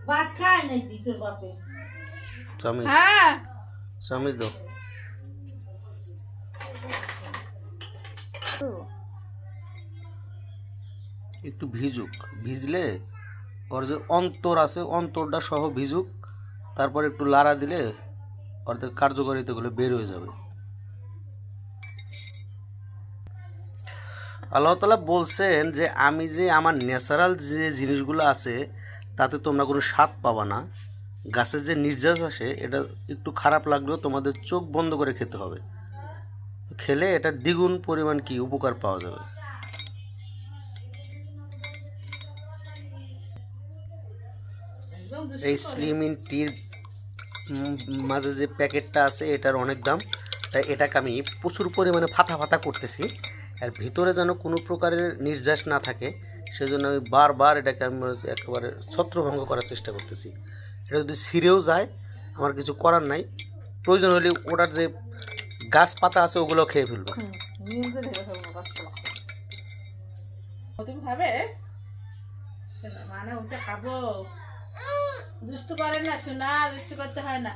ভাত খায় নাই তোর বাপে চামিচ হ্যাঁ চামিচ দাও একটু ভিজুক ভিজলে ওর যে অন্তর আছে অন্তরটা সহ ভিজুক তারপর একটু লাড়া দিলে ওর কার্যকারিতাগুলো বের হয়ে যাবে আল্লাহ তাআলা বলছেন যে আমি যে আমার ন্যাচারাল যে জিনিসগুলো আছে তাতে তোমরা কোনো স্বাদ পাবা না গাছের যে নির্যাস আসে এটা একটু খারাপ লাগলেও তোমাদের চোখ বন্ধ করে খেতে হবে খেলে এটা দ্বিগুণ পরিমাণ কি উপকার পাওয়া যাবে এই স্লিম টির মাঝে যে প্যাকেটটা আছে এটার অনেক দাম তাই এটাকে আমি প্রচুর পরিমাণে ফাটা ফাটা করতেছি আর ভিতরে যেন কোনো প্রকারের নির্যাস না থাকে সেজন্য আমি বারবার এটাকে আমি একেবারে ছত্রভঙ্গ করার চেষ্টা করতেছি এটা যদি ছিঁড়েও যায় আমার কিছু করার নাই প্রয়োজন হলে ওটার যে গাছপাতা আছে ওগুলো খেয়ে ফেলবো তুমি খাবে মানে ওটা খাবো দুষ্টু করে না শোনা দুষ্টু করতে হয় না